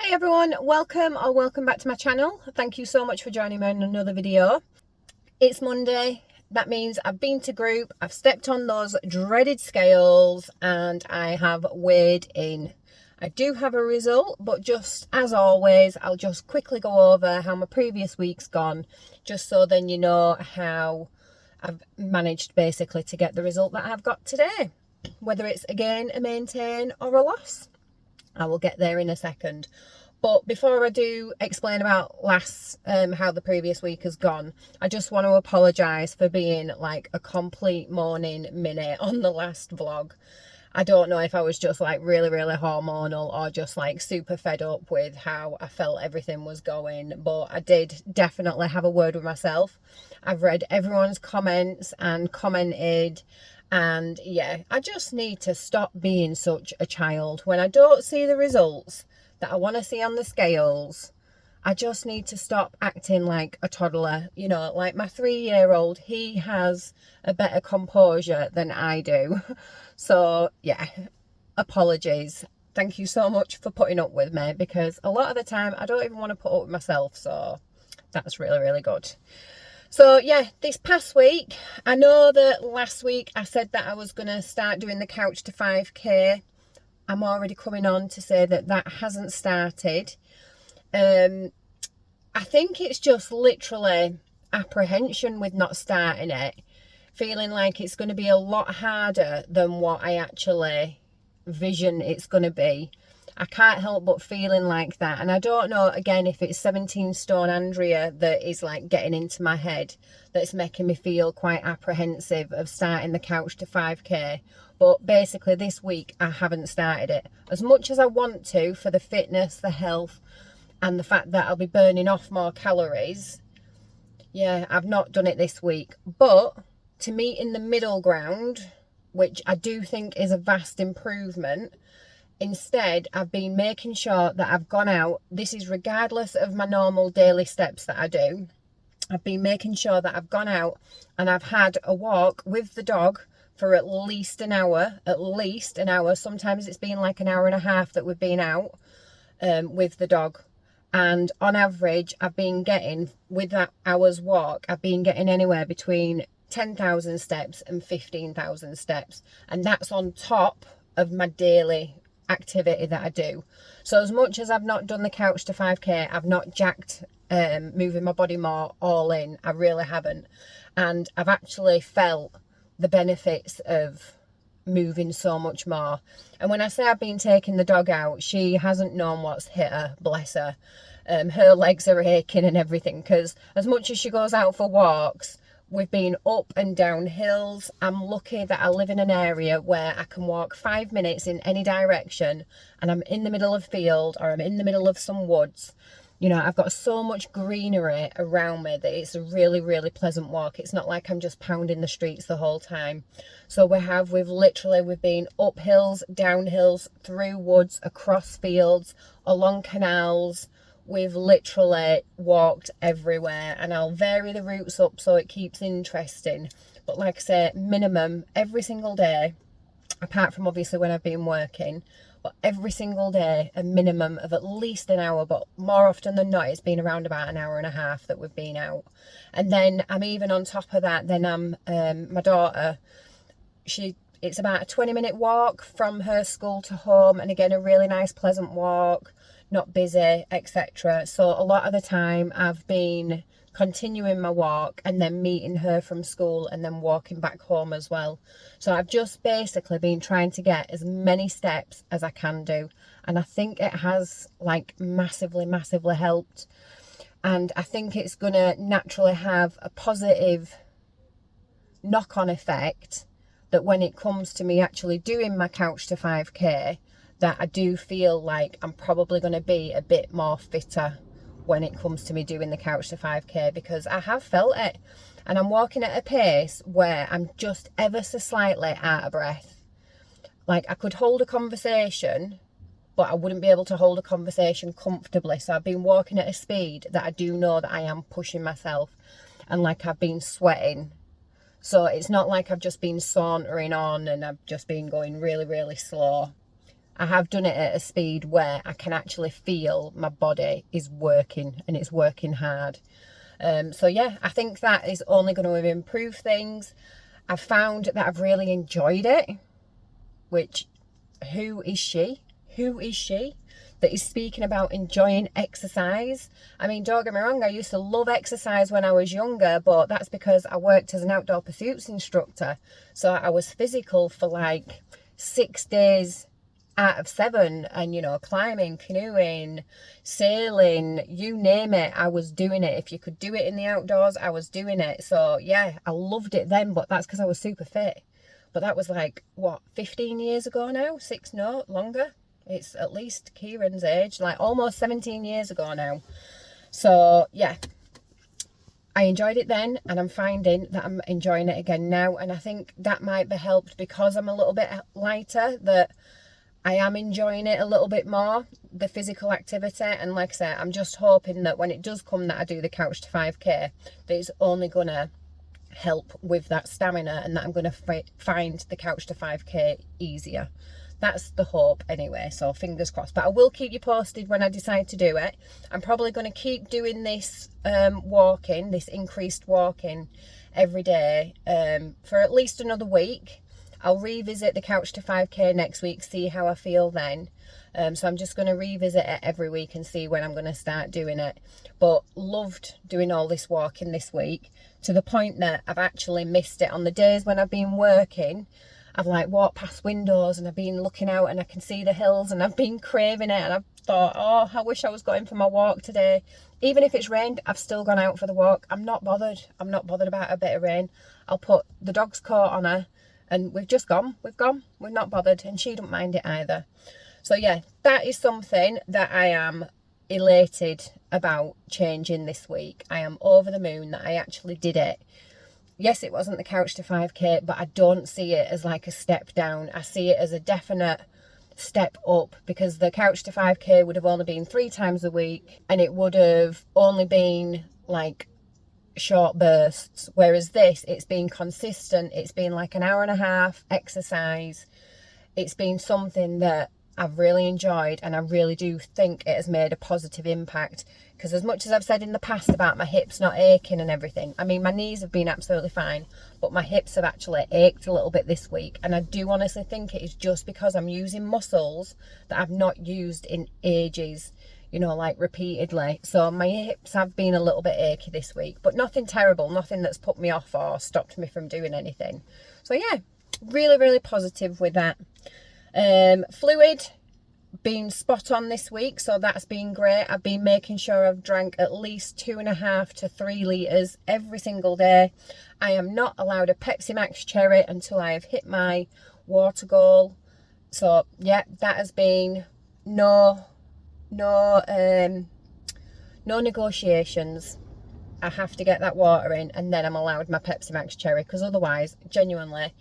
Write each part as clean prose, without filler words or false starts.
Hey everyone, welcome back to my channel. Thank you so much for joining me on another video. It's Monday. That means I've been to group, I've stepped on those dreaded scales and I have weighed in. I do have a result, but just as always, I'll just quickly go over how my previous week's gone, just so then you know how I've managed basically to get the result that I've got today. Whether it's a gain, a maintain or a loss, I will get there in a second. But before I do explain about how the previous week has gone, I just want to apologise for being like a complete morning minute on the last vlog. I don't know if I was just like really hormonal or just like super fed up with how I felt everything was going, but I did definitely have a word with myself. I've read everyone's comments and commented, and yeah, I just need to stop being such a child. When I don't see the results that I want to see on the scales, I just need to stop acting like a toddler. You know, like my 3-year-old, he has a better composure than I do. So yeah, apologies. Thank you so much for putting up with me, because a lot of the time I don't even want to put up with myself. So that's really good. So yeah, this past week, I know that last week I said that I was going to start doing the couch to 5k. I'm already coming on to say that that hasn't started. I think it's just literally apprehension with not starting it. Feeling like it's going to be a lot harder than what I actually vision it's going to be. I can't help but feeling like that. And I don't know, again, if it's 17 stone Andrea that is like getting into my head, that's making me feel quite apprehensive of starting the couch to 5k. But basically this week I haven't started it. As much as I want to, for the fitness, the health, and the fact that I'll be burning off more calories, yeah, I've not done it this week. But to meet in the middle ground, which I do think is a vast improvement, instead I've been making sure that I've gone out. This is regardless of my normal daily steps that I do. I've been making sure that I've gone out and I've had a walk with the dog for at least an hour. Sometimes it's been like an hour and a half that we've been out with the dog. And on average, I've been getting, with that hour's walk, I've been getting anywhere between 10,000 steps and 15,000 steps. And that's on top of my daily activity that I do. So as much as I've not done the couch to 5k, I've not jacked moving my body more all in. I really haven't. And I've actually felt the benefits of moving so much more. And when I say I've been taking the dog out, she hasn't known what's hit her, bless her. Her legs are aching and everything, because as much as she goes out for walks, we've been up and down hills. I'm lucky that I live in an area where I can walk 5 minutes in any direction and I'm in the middle of a field or I'm in the middle of some woods. You know, I've got so much greenery around me that it's a really pleasant walk. It's not like I'm just pounding the streets the whole time. So we've been up hills, down hills, through woods, across fields, along canals. We've literally walked everywhere, and I'll vary the routes up so it keeps interesting. But like I say, minimum every single day, apart from obviously when I've been working, but every single day a minimum of at least an hour, but more often than not it's been around about an hour and a half that we've been out. And then I'm even on top of that, then my daughter, it's about a 20-minute walk from her school to home, and again a really nice pleasant walk, not busy, etc. So a lot of the time I've been continuing my walk and then meeting her from school and then walking back home as well. So I've just basically been trying to get as many steps as I can do, and I think it has like massively helped. And I think it's gonna naturally have a positive knock-on effect, that when it comes to me actually doing my couch to 5k, that I do feel like I'm probably going to be a bit more fitter when it comes to me doing the couch to 5k, because I have felt it, and I'm walking at a pace where I'm just ever so slightly out of breath. Like I could hold a conversation, but I wouldn't be able to hold a conversation comfortably. So I've been walking at a speed that I do know that I am pushing myself, and like I've been sweating. So it's not like I've just been sauntering on and I've just been going really slow. I have done it at a speed where I can actually feel my body is working, and it's working hard. So yeah, I think that is only going to improve things. I've found that I've really enjoyed it, which, who is she? Who is she that is speaking about enjoying exercise? I mean, don't get me wrong, I used to love exercise when I was younger, but that's because I worked as an outdoor pursuits instructor. So I was physical for like 6 days out of 7, and you know, climbing, canoeing, sailing, you name it, I was doing it. If you could do it in the outdoors, I was doing it. So yeah, I loved it then, but that's because I was super fit. But that was like, what, 15 years ago now? No, longer. It's at least Kieran's age, like almost 17 years ago now. So yeah, I enjoyed it then, and I'm finding that I'm enjoying it again now. And I think that might be helped because I'm a little bit lighter, that I am enjoying it a little bit more, the physical activity. And like I said, I'm just hoping that when it does come that I do the couch to 5k, that it's only going to help with that stamina, and that I'm going to find the couch to 5k easier. That's the hope anyway, so fingers crossed. But I will keep you posted when I decide to do it. I'm probably going to keep doing this walking, this increased walking every day for at least another week. I'll revisit the couch to 5k next week, see how I feel then. So I'm just going to revisit it every week and see when I'm going to start doing it. But loved doing all this walking this week, to the point that I've actually missed it on the days when I've been working. I've like walked past windows and I've been looking out and I can see the hills, and I've been craving it, and I've thought, oh, I wish I was going for my walk today. Even if it's rained, I've still gone out for the walk. I'm not bothered. I'm not bothered about a bit of rain. I'll put the dog's coat on her, and we've just gone. We're not bothered, and she don't mind it either. So yeah, that is something that I am elated about changing this week. I am over the moon that I actually did it. Yes, it wasn't the couch to 5k, but I don't see it as like a step down. I see it as a definite step up, because the couch to 5k would have only been 3 times a week, and it would have only been like short bursts, whereas this, it's been consistent. It's been like an hour and a half exercise. It's been something that I've really enjoyed, and I really do think it has made a positive impact. Because as much as I've said in the past about my hips not aching and everything, I mean, my knees have been absolutely fine, but my hips have actually ached a little bit this week. And I do honestly think it is just because I'm using muscles that I've not used in ages, you know, like repeatedly. So my hips have been a little bit achy this week, but nothing terrible, nothing that's put me off or stopped me from doing anything. So yeah, really, really positive with that. Fluid been spot on this week, so that's been great. I've been making sure I've drank at least 2.5 to 3 litres every single day. I am not allowed a Pepsi Max cherry until I have hit my water goal. So yeah, that has been no negotiations. I have to get that water in, and then I'm allowed my Pepsi Max cherry, because otherwise, genuinely,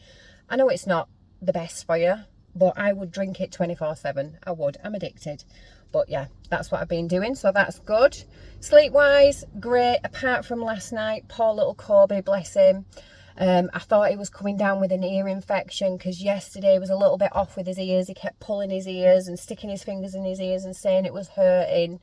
I know it's not the best for you, but I would drink it 24/7. I would. I'm addicted. But yeah, that's what I've been doing, so that's good. Sleep wise, great, apart from last night. Poor little Kobe, bless him. I thought he was coming down with an ear infection, because yesterday was a little bit off with his ears. He kept pulling his ears and sticking his fingers in his ears and saying it was hurting.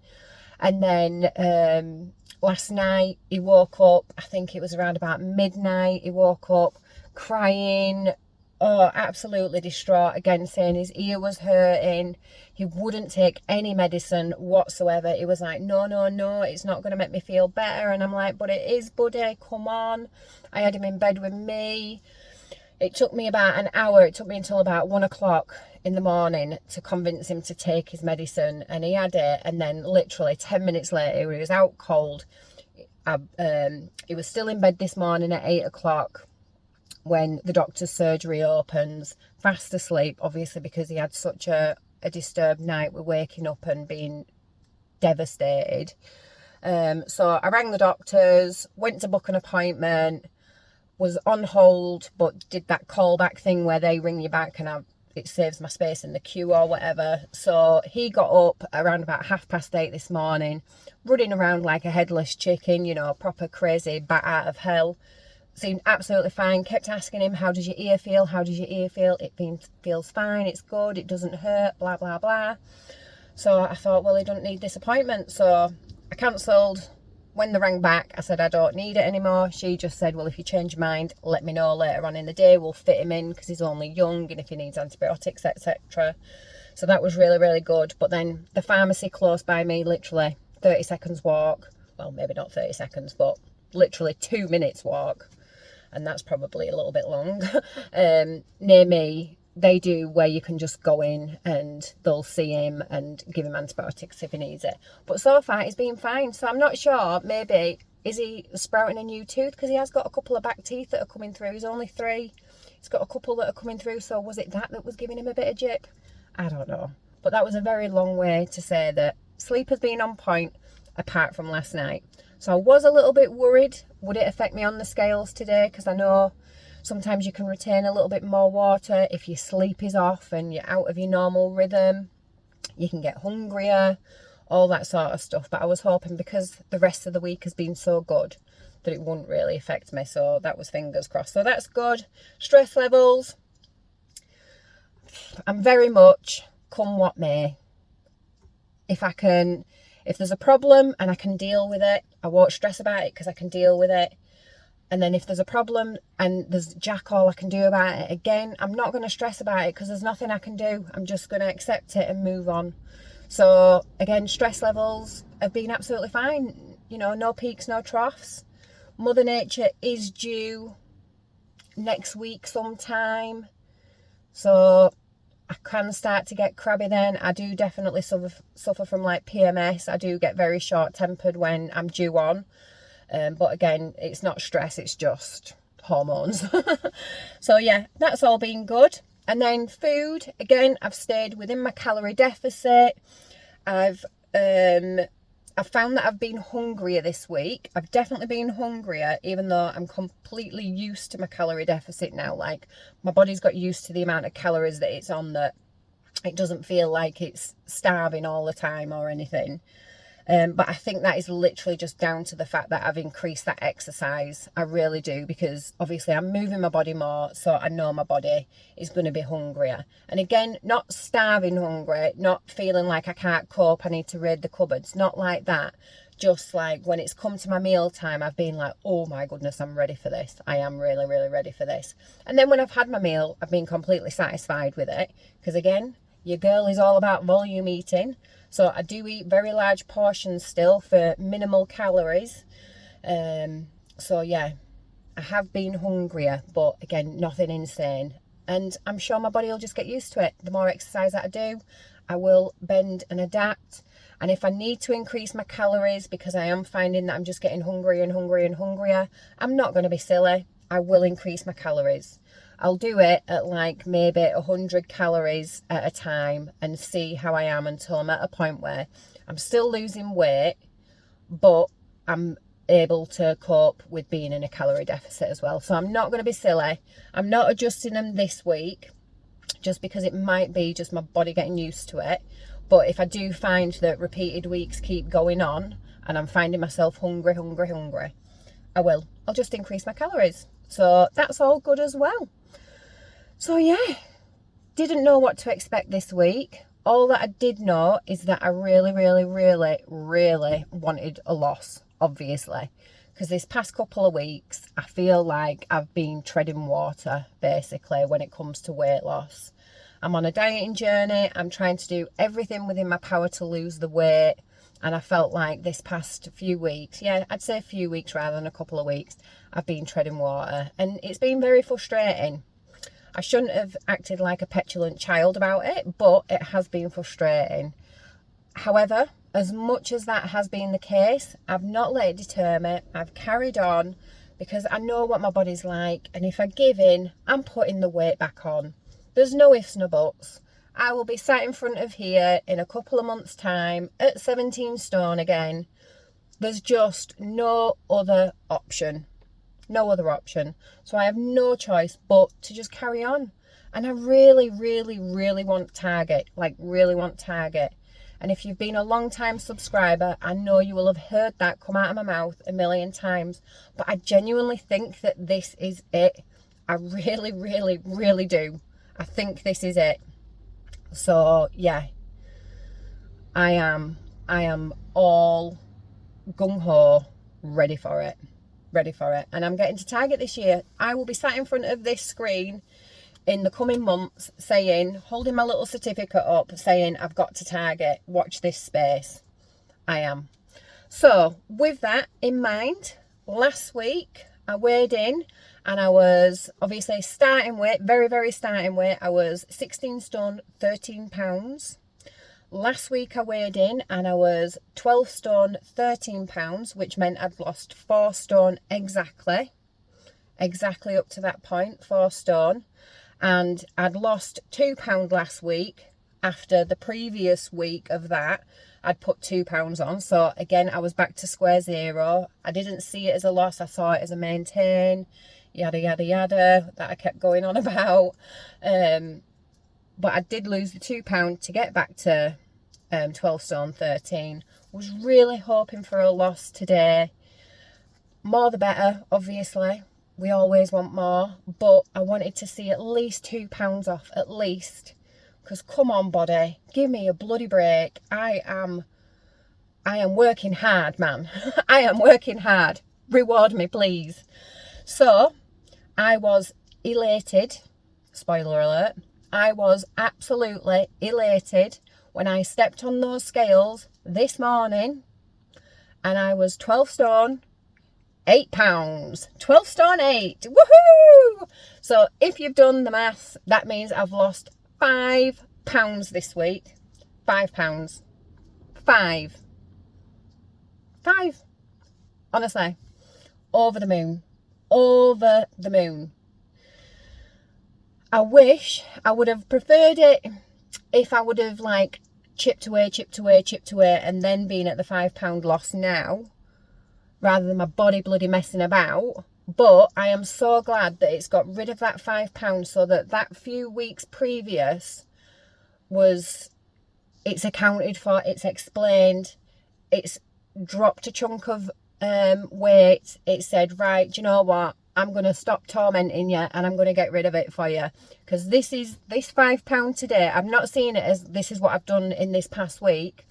And then last night he woke up, I think it was around about midnight, he woke up crying, oh, absolutely distraught again, saying his ear was hurting. He wouldn't take any medicine whatsoever. He was like, no, it's not going to make me feel better. And I'm like, but it is, buddy, come on. I had him in bed with me. It took me about an hour. It took me until about 1 o'clock in the morning to convince him to take his medicine. And he had it. And then literally 10 minutes later, he was out cold. He was still in bed this morning at 8 o'clock. When the doctor's surgery opens, fast asleep, obviously, because he had such a disturbed night with waking up and being devastated. So I rang the doctors, went to book an appointment, was on hold, but did that callback thing where they ring you back and it saves my space in the queue or whatever. So he got up around about 8:30 this morning, running around like a headless chicken, you know, proper crazy bat out of hell. seemed absolutely fine. Kept asking him, how does your ear feel? How does your ear feel? It feels fine, it's good, it doesn't hurt, blah, blah, blah. So I thought, well, he doesn't need this appointment. So I cancelled. When they rang back, I said, I don't need it anymore. She just said, well, if you change your mind, let me know later on in the day. We'll fit him in because he's only young and if he needs antibiotics, etc. So that was really, really good. But then the pharmacy close by me, literally 30 seconds walk. Well, maybe not 30 seconds, but literally 2 minutes walk. And that's probably a little bit long. Near me, they do where you can just go in and they'll see him and give him antibiotics if he needs it. But so far he's been fine. So I'm not sure, maybe, is he sprouting a new tooth? Because he has got a couple of back teeth that are coming through. He's only 3. He's got a couple that are coming through. So was it that was giving him a bit of jip? I don't know. But that was a very long way to say that sleep has been on point apart from last night. So I was a little bit worried. Would it affect me on the scales today? Because I know sometimes you can retain a little bit more water if your sleep is off and you're out of your normal rhythm. You can get hungrier, all that sort of stuff. But I was hoping because the rest of the week has been so good that it wouldn't really affect me. So that was fingers crossed. So that's good. Stress levels. I'm very much come what may. If there's a problem and I can deal with it, I won't stress about it because I can deal with it. And then if there's a problem and there's jack all I can do about it, again, I'm not going to stress about it because there's nothing I can do. I'm just going to accept it and move on. So again, stress levels have been absolutely fine. You know, no peaks, no troughs. Mother Nature is due next week sometime. So I can start to get crabby then. I do definitely suffer from like PMS. I do get very short-tempered when I'm due on. But again, it's not stress, it's just hormones. So yeah, that's all been good. And then food, again, I've stayed within my calorie deficit. I've found that I've been hungrier this week. I've definitely been hungrier, even though I'm completely used to my calorie deficit now. Like, my body's got used to the amount of calories that it's on, that it doesn't feel like it's starving all the time or anything. But I think that is literally just down to the fact that I've increased that exercise. I really do, because obviously I'm moving my body more, so I know my body is going to be hungrier. And again, not starving hungry, not feeling like I can't cope, I need to raid the cupboards, not like that. Just like when it's come to my meal time, I've been like, oh my goodness, I'm ready for this. I am really, really ready for this. And then when I've had my meal, I've been completely satisfied with it. Because again, your girl is all about volume eating. So I do eat very large portions still for minimal calories. So yeah, I have been hungrier, but again, nothing insane. And I'm sure my body will just get used to it. The more exercise that I do, I will bend and adapt. And if I need to increase my calories because I am finding that I'm just getting hungrier and hungrier and hungrier, I'm not going to be silly. I will increase my calories. I'll do it at like maybe 100 calories at a time and see how I am until I'm at a point where I'm still losing weight, but I'm able to cope with being in a calorie deficit as well. So I'm not going to be silly. I'm not adjusting them this week just because it might be just my body getting used to it. But if I do find that repeated weeks keep going on and I'm finding myself hungry, I'll just increase my calories. So that's all good as well. So yeah, didn't know what to expect this week. All that I did know is that I really, really, really, really wanted a loss, obviously. Because this past couple of weeks, I feel like I've been treading water, basically, when it comes to weight loss. I'm on a dieting journey. I'm trying to do everything within my power to lose the weight. And I felt like this past few weeks, yeah, I'd say a few weeks rather than a couple of weeks, I've been treading water. And it's been very frustrating. I shouldn't have acted like a petulant child about it, but it has been frustrating. However, as much as that has been the case, I've not let it deter me. I've carried on because I know what my body's like. And if I give in, I'm putting the weight back on. There's no ifs, no buts. I will be sat in front of here in a couple of months' time at 17 stone again. There's just no other option. No other option. So I have no choice but to just carry on. And I really, really, really want Target. Like, really want Target. And if you've been a long time subscriber, I know you will have heard that come out of my mouth a million times, but I genuinely think that this is it. I really, really, really do. I think this is it. So yeah, I am all gung-ho, ready for it. And I'm getting to Target this year. I will be sat in front of this screen in the coming months saying, holding my little certificate up, saying I've got to Target, watch this space. I am. So with that in mind, last week I weighed in and I was obviously starting weight, very, very starting weight. I was 16 stone, 13 pounds. Last week I weighed in and I was 12 stone, 13 pounds, which meant I'd lost 4 stone exactly up to that point, 4 stone. And I'd lost £2 last week. After the previous week of that, I'd put £2 on. So again, I was back to square zero. I didn't see it as a loss. I saw it as a maintain, yada, yada, yada, that I kept going on about. But I did lose the £2 to get back to 12 stone 13. Was really hoping for a loss today. More the better, obviously. We always want more, but I wanted to see at least £2 off, at least. Because come on, body, give me a bloody break. I am working hard, man. I am working hard. Reward me, please. So I was elated. Spoiler alert. I was absolutely elated when I stepped on those scales this morning and I was 12 stone, 8 pounds. 12 stone 8. Woohoo! So if you've done the maths, that means I've lost £5 this week. £5. 5. Honestly. Over the moon. Over the moon. I wish I would have preferred it if I would have like chipped away and then been at the £5 loss now, rather than my body bloody messing about. But I am so glad that it's got rid of that £5 so that few weeks previous it's accounted for, it's explained, it's dropped a chunk of weight. It said, right, do you know what? I'm going to stop tormenting you and I'm going to get rid of it for you. Because this £5 today, I'm not seeing it as this is what I've done in this past week.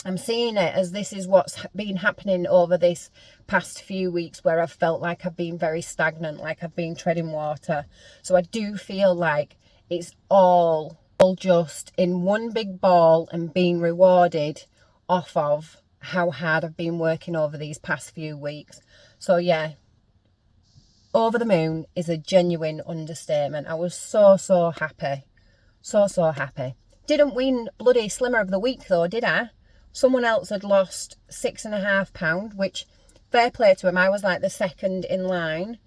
I'm seeing it as this is what's been happening over this past few weeks where I've felt like I've been very stagnant, like I've been treading water. So I do feel like it's all just in one big ball and being rewarded off of how hard I've been working over these past few weeks. So yeah, over the moon is a genuine understatement. I was so happy. So happy. Didn't win bloody Slimmer of the Week though, did I? Someone else had lost £6.5, which fair play to him. I was like the second in line.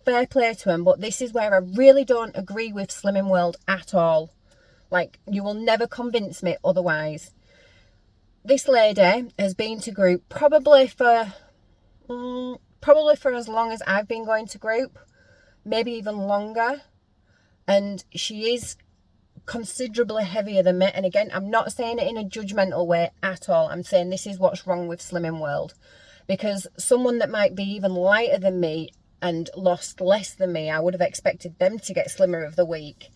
Fair play to him, but this is where I really don't agree with Slimming World at all. Like, you will never convince me otherwise. This lady has been to group probably for as long as I've been going to group, maybe even longer. And she is considerably heavier than me. And again, I'm not saying it in a judgmental way at all. I'm saying this is what's wrong with Slimming World. Because someone that might be even lighter than me and lost less than me, I would have expected them to get Slimmer of the Week.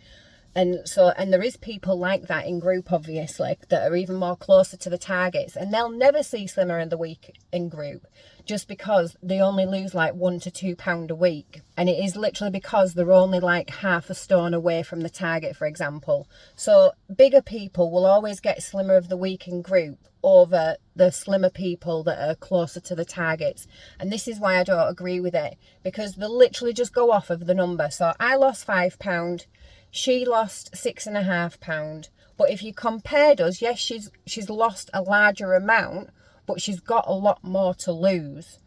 And there is people like that in group, obviously, that are even more closer to the targets, and they'll never see Slimmer of the Week in group just because they only lose like £1 to £2 a week. And it is literally because they're only like half a stone away from the target, for example. So bigger people will always get Slimmer of the Week in group over the slimmer people that are closer to the targets. And this is why I don't agree with it, because they literally just go off of the number. So I lost £5. She lost £6.5. But if you compared us, yes, she's lost a larger amount, but she's got a lot more to lose.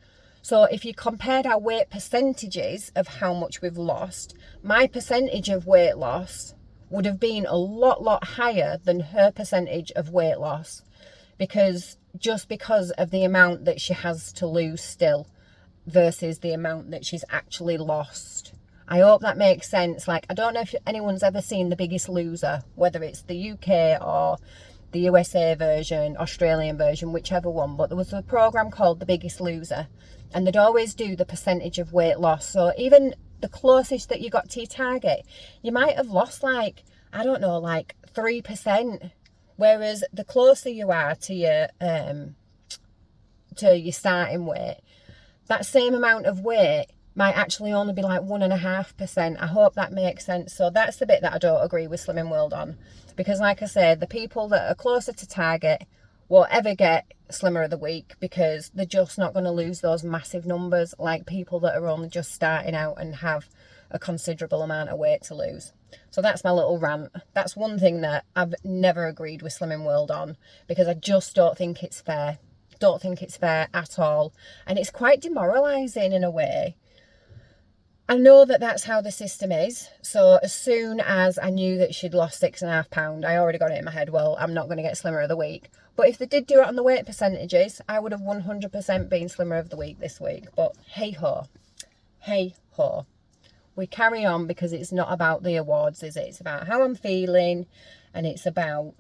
So if you compared our weight percentages of how much we've lost, my percentage of weight loss would have been a lot higher than her percentage of weight loss, because of the amount that she has to lose still versus the amount that she's actually lost. I hope that makes sense. Like, I don't know if anyone's ever seen The Biggest Loser, whether it's the UK or the USA version, Australian version, whichever one, but there was a program called The Biggest Loser, and they'd always do the percentage of weight loss. So even the closest that you got to your target, you might have lost like, I don't know, like 3%, whereas the closer you are to your starting weight, that same amount of weight might actually only be like 1.5%. I hope that makes sense. So that's the bit that I don't agree with Slimming World on, because like I said, the people that are closer to target won't ever get Slimmer of the Week, because they're just not going to lose those massive numbers like people that are only just starting out and have a considerable amount of weight to lose. So that's my little rant. That's one thing that I've never agreed with Slimming World on, because I just don't think it's fair. Don't think it's fair at all, and it's quite demoralizing in a way. I know that that's how the system is. So as soon as I knew that she'd lost 6.5 pounds, I already got it in my head, well, I'm not going to get Slimmer of the Week. But if they did do it on the weight percentages, I would have 100% been Slimmer of the Week this week. But hey ho, we carry on, because it's not about the awards, is it? It's about how I'm feeling, and it's about,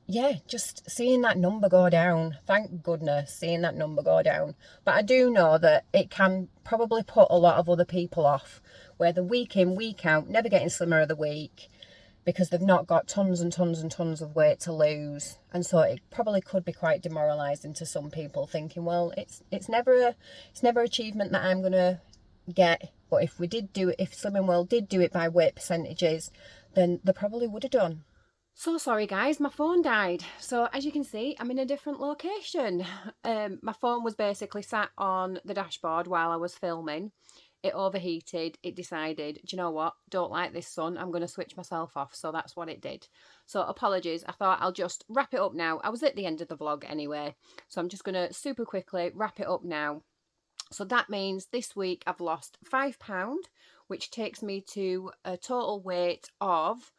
yeah, just seeing that number go down. Thank goodness, seeing that number go down. But I do know that it can probably put a lot of other people off, where the week in, week out, never getting Slimmer of the Week, because they've not got tons and tons and tons of weight to lose. And so it probably could be quite demoralising to some people, thinking, well, it's never achievement that I'm going to get. But if Slimming World did do it by weight percentages, then they probably would have done. So sorry guys, my phone died. So as you can see, I'm in a different location. My phone was basically sat on the dashboard while I was filming. It overheated. It decided, do you know what? Don't like this sun. I'm going to switch myself off. So that's what it did. So apologies. I thought I'll just wrap it up now. I was at the end of the vlog anyway. So I'm just going to super quickly wrap it up now. So that means this week I've lost £5, which takes me to a total weight of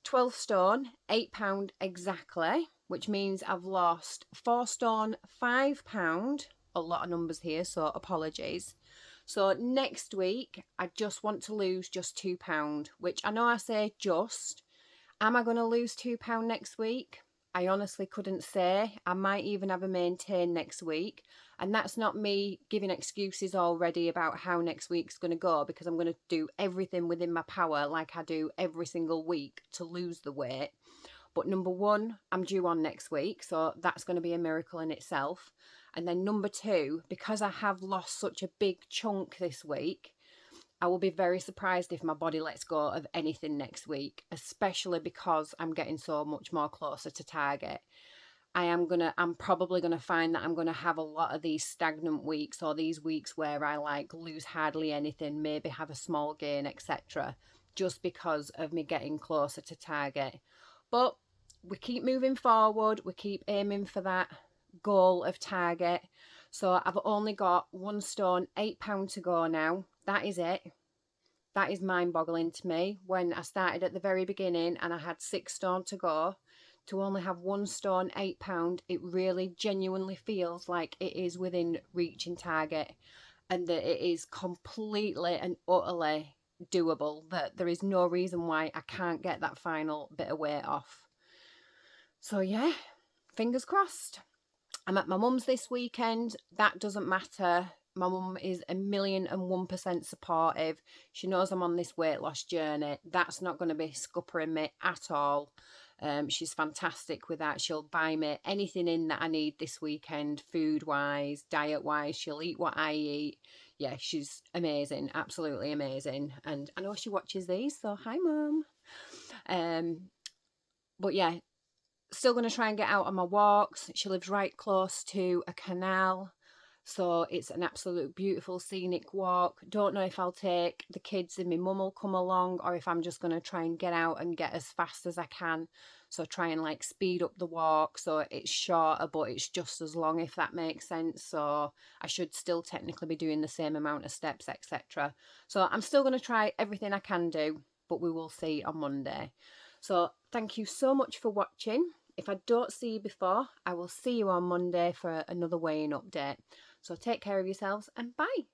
12 stone, £8 exactly, which means I've lost 4 stone, £5. A lot of numbers here, so apologies. So next week, I just want to lose just £2, which I know I say just. Am I going to lose £2 next week? I honestly couldn't say. I might even have a maintain next week. And that's not me giving excuses already about how next week's going to go, because I'm going to do everything within my power, like I do every single week, to lose the weight. But number one, I'm due on next week, so that's going to be a miracle in itself. And then number two, because I have lost such a big chunk this week, I will be very surprised if my body lets go of anything next week, especially because I'm getting so much more closer to target. I'm probably gonna find that I'm gonna have a lot of these stagnant weeks, or these weeks where I like lose hardly anything, maybe have a small gain, etc., just because of me getting closer to target. But we keep moving forward, we keep aiming for that goal of target. So I've only got 1 stone, £8 to go now. That is it. That is mind-boggling to me. When I started at the very beginning and I had 6 stone to go, to only have 1 stone, £8, it really genuinely feels like it is within reaching target, and that it is completely and utterly doable, that there is no reason why I can't get that final bit of weight off. So yeah, fingers crossed. I'm at my mum's this weekend. That doesn't matter. My mum is 1,001% supportive. She knows I'm on this weight loss journey. That's not going to be scuppering me at all. She's fantastic with that. She'll buy me anything in that I need this weekend, food-wise, diet-wise. She'll eat what I eat. Yeah, she's amazing, absolutely amazing. And I know she watches these, so hi, Mum. But yeah, still going to try and get out on my walks. She lives right close to a canal, so it's an absolute beautiful scenic walk. Don't know if I'll take the kids and my mum will come along, or if I'm just going to try and get out and get as fast as I can. So try and like speed up the walk so it's shorter, but it's just as long, if that makes sense. So I should still technically be doing the same amount of steps, etc. So I'm still going to try everything I can do, but we will see on Monday. So thank you so much for watching. If I don't see you before, I will see you on Monday for another weighing update. So take care of yourselves and bye.